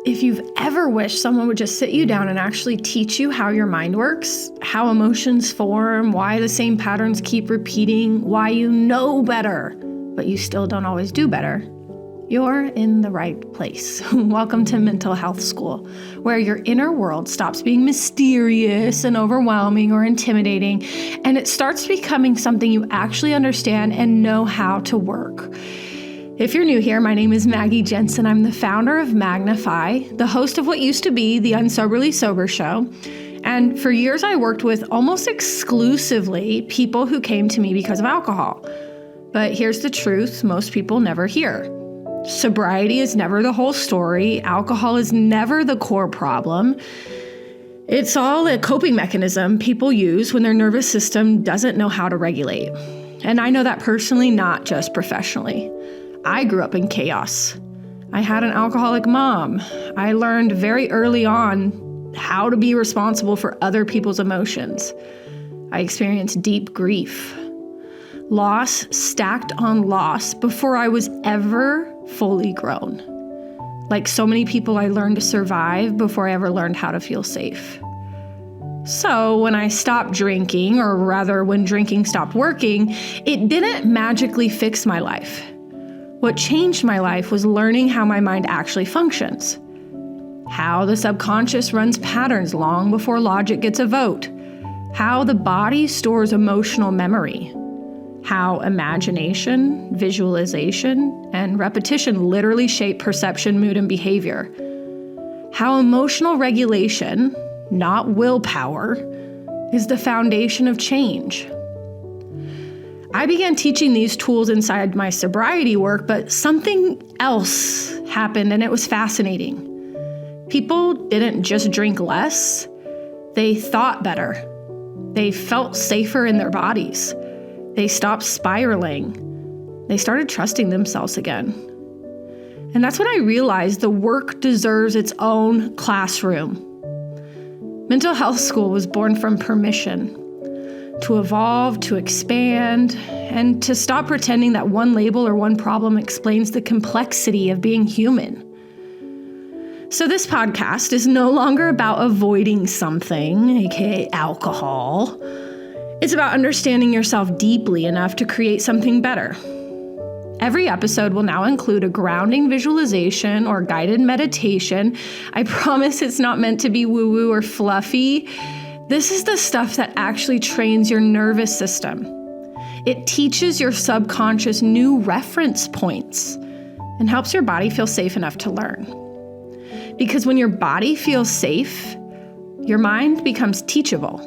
If you've ever wished someone would just sit you down and actually teach you how your mind works, how emotions form, why the same patterns keep repeating, why you know better, but you still don't always do better, you're in the right place. Welcome to Mental Health School, where your inner world stops being mysterious and overwhelming or intimidating, and it starts becoming something you actually understand and know how to work. If you're new here, my name is Maggie Jensen. I'm the founder of Magnify, the host of what used to be the Unsoberly Sober show. And for years, I worked with almost exclusively people who came to me because of alcohol. But here's the truth most people never hear. Sobriety is never the whole story. Alcohol is never the core problem. It's all a coping mechanism people use when their nervous system doesn't know how to regulate. And I know that personally, not just professionally. I grew up in chaos. I had an alcoholic mom. I learned very early on how to be responsible for other people's emotions. I experienced deep grief, loss stacked on loss before I was ever fully grown. Like so many people, I learned to survive before I ever learned how to feel safe. So when I stopped drinking, or rather when drinking stopped working, it didn't magically fix my life. What changed my life was learning how my mind actually functions, how the subconscious runs patterns long before logic gets a vote, how the body stores emotional memory, how imagination, visualization, and repetition literally shape perception, mood, and behavior, how emotional regulation, not willpower, is the foundation of change. I began teaching these tools inside my sobriety work, but something else happened and it was fascinating. People didn't just drink less, they thought better. They felt safer in their bodies. They stopped spiraling. They started trusting themselves again. And that's when I realized the work deserves its own classroom. Mental Health School was born from permission to evolve, to expand, and to stop pretending that one label or one problem explains the complexity of being human. So this podcast is no longer about avoiding something, aka alcohol. It's about understanding yourself deeply enough to create something better. Every episode will now include a grounding visualization or guided meditation. I promise it's not meant to be woo-woo or fluffy. This is the stuff that actually trains your nervous system. It teaches your subconscious new reference points and helps your body feel safe enough to learn. Because when your body feels safe, your mind becomes teachable.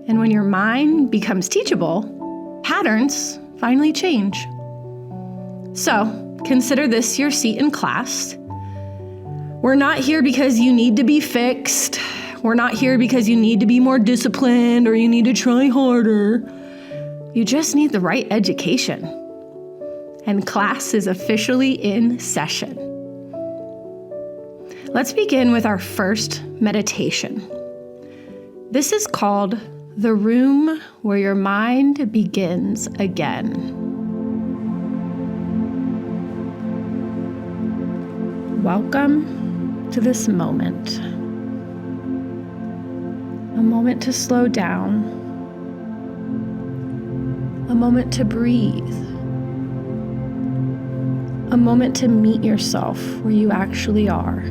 And when your mind becomes teachable, patterns finally change. So, consider this your seat in class. We're not here because you need to be fixed. We're not here because you need to be more disciplined or you need to try harder. You just need the right education. And class is officially in session. Let's begin with our first meditation. This is called The Room Where Your Mind Begins Again. Welcome to this moment. A moment to slow down, a moment to breathe, a moment to meet yourself where you actually are.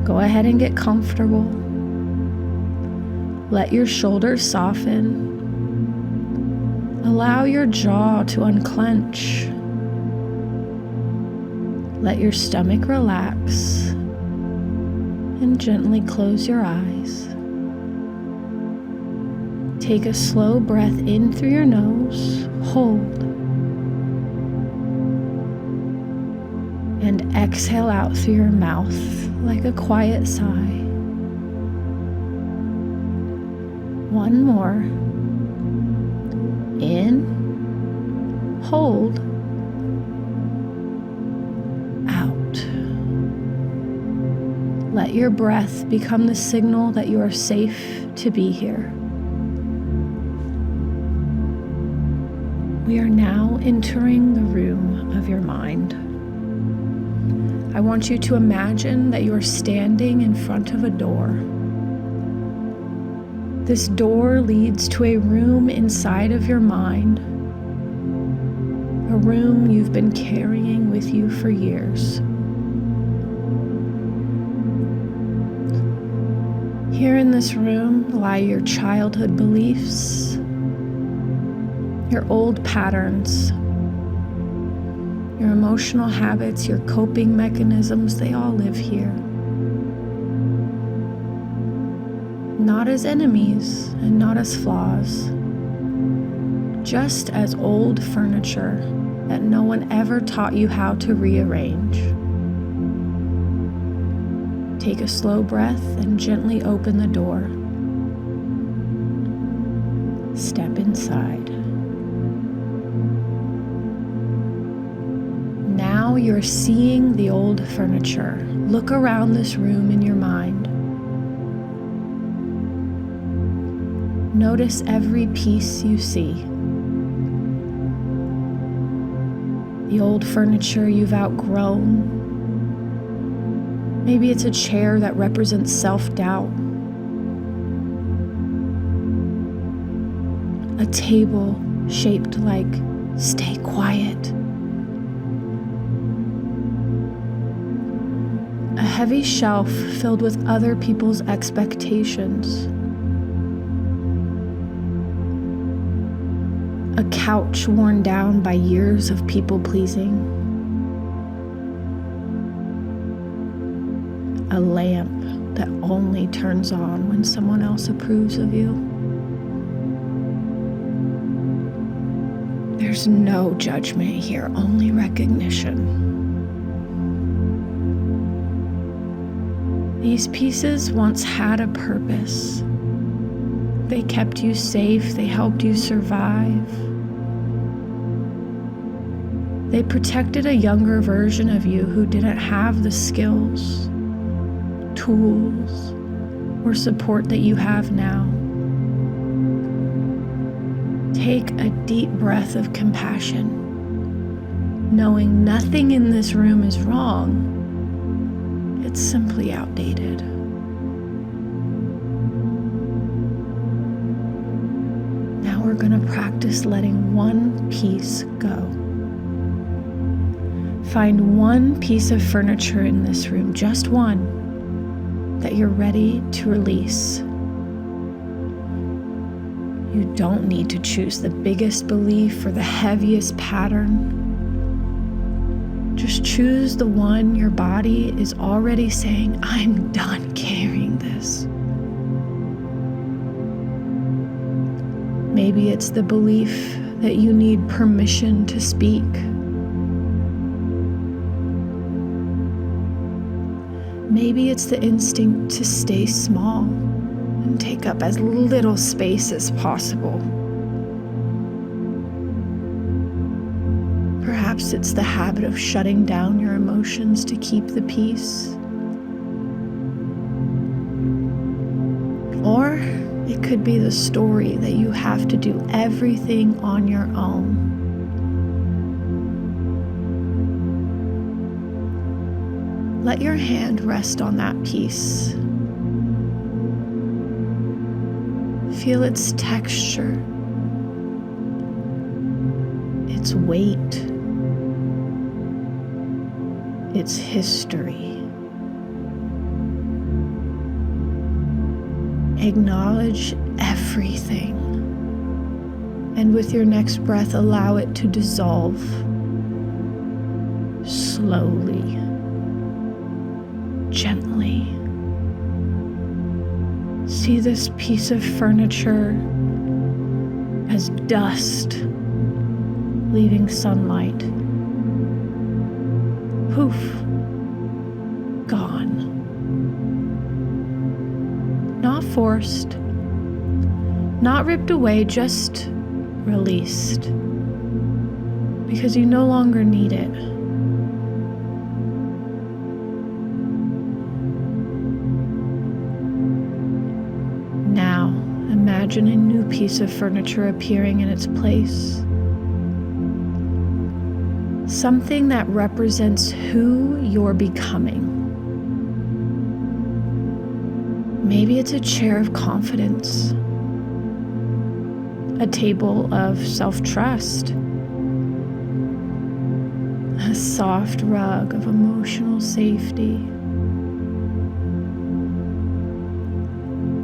Go ahead and get comfortable. Let your shoulders soften. Allow your jaw to unclench. Let your stomach relax. And gently close your eyes. Take a slow breath in through your nose, hold, and exhale out through your mouth like a quiet sigh. One more. In, hold, out. Let your breath become the signal that you are safe to be here. We are now entering the room of your mind. I want you to imagine that you're standing in front of a door. This door leads to a room inside of your mind, a room you've been carrying with you for years. Here in this room lie your childhood beliefs, your old patterns, your emotional habits, your coping mechanisms. They all live here. Not as enemies and not as flaws, just as old furniture that no one ever taught you how to rearrange. Take a slow breath and gently open the door. Step inside. Now you're seeing the old furniture. Look around this room in your mind. Notice every piece you see. The old furniture you've outgrown. Maybe it's a chair that represents self-doubt. A table shaped like "stay quiet." A heavy shelf filled with other people's expectations. A couch worn down by years of people-pleasing. A lamp that only turns on when someone else approves of you. There's no judgment here, only recognition. These pieces once had a purpose. They kept you safe, they helped you survive. They protected a younger version of you who didn't have the skills, tools, or support that you have now. Take a deep breath of compassion, knowing nothing in this room is wrong. It's simply outdated. Now we're going to practice letting one piece go. Find one piece of furniture in this room, just one, that you're ready to release. You don't need to choose the biggest belief or the heaviest pattern. Just choose the one your body is already saying, "I'm done carrying this." Maybe it's the belief that you need permission to speak. Maybe it's the instinct to stay small and take up as little space as possible. Perhaps it's the habit of shutting down your emotions to keep the peace. Or it could be the story that you have to do everything on your own. Let your hand rest on that piece. Feel its texture, its weight, its history. Acknowledge everything, and with your next breath, allow it to dissolve slowly, gently. See this piece of furniture as dust leaving sunlight. Poof, gone. Not forced, not ripped away, just released, because you no longer need it. Now, imagine a new piece of furniture appearing in its place. something that represents who you're becoming. Maybe it's a chair of confidence, a table of self-trust, a soft rug of emotional safety,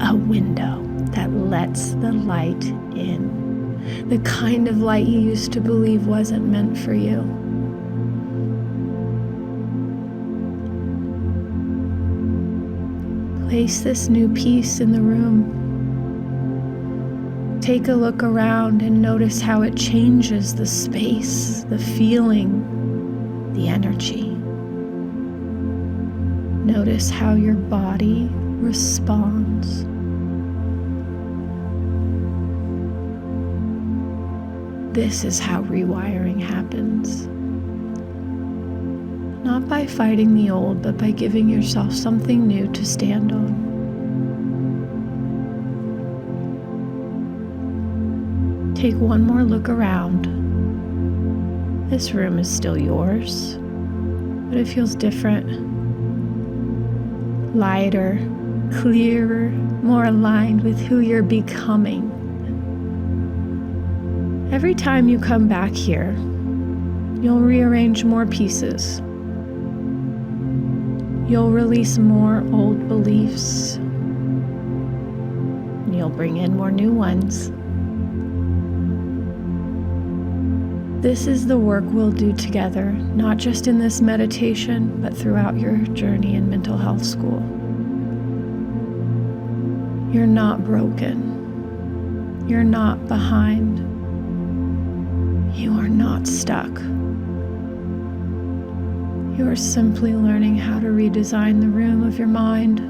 a window that lets the light in, the kind of light you used to believe wasn't meant for you. Place this new piece in the room. Take a look around and notice how it changes the space, the feeling, the energy. Notice how your body responds. This is how rewiring happens. Not by fighting the old, but by giving yourself something new to stand on. Take one more look around. This room is still yours, but it feels different. Lighter, clearer, more aligned with who you're becoming. Every time you come back here, you'll rearrange more pieces. You'll release more old beliefs. And you'll bring in more new ones. This is the work we'll do together, not just in this meditation, but throughout your journey in mental health school. You're not broken. You're not behind. You are not stuck. You are simply learning how to redesign the room of your mind.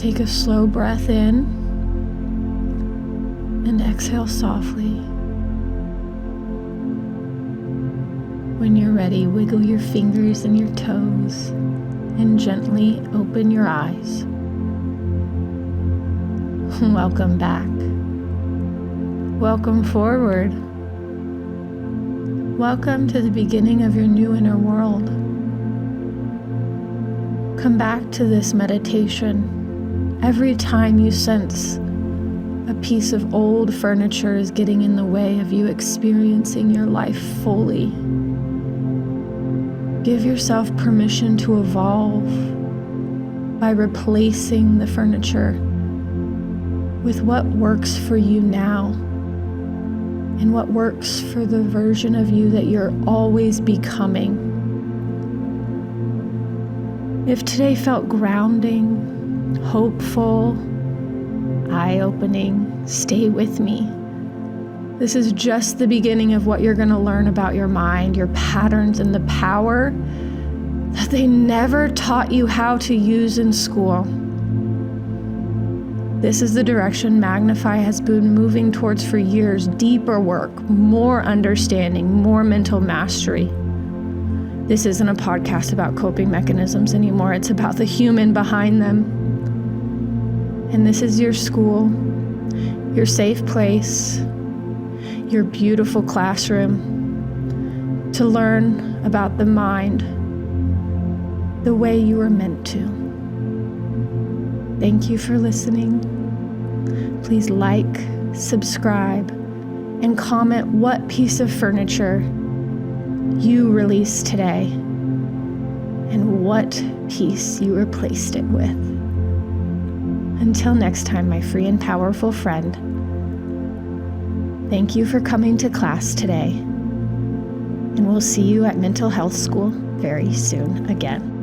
Take a slow breath in and exhale softly. When you're ready, wiggle your fingers and your toes and gently open your eyes. Welcome back. Welcome forward. Welcome to the beginning of your new inner world. Come back to this meditation every time you sense a piece of old furniture is getting in the way of you experiencing your life fully. Give yourself permission to evolve by replacing the furniture with what works for you now and what works for the version of you that you're always becoming. If today felt grounding, hopeful, eye-opening, stay with me. This is just the beginning of what you're going to learn about your mind, your patterns, and the power that they never taught you how to use in school. This is the direction Magnify has been moving towards for years. Deeper work, more understanding, more mental mastery. This isn't a podcast about coping mechanisms anymore. It's about the human behind them. And this is your school, your safe place, your beautiful classroom to learn about the mind the way you were meant to. Thank you for listening. Please like, subscribe, and comment what piece of furniture you released today and what piece you replaced it with. Until next time, my free and powerful friend, thank you for coming to class today, and we'll see you at mental health school very soon again.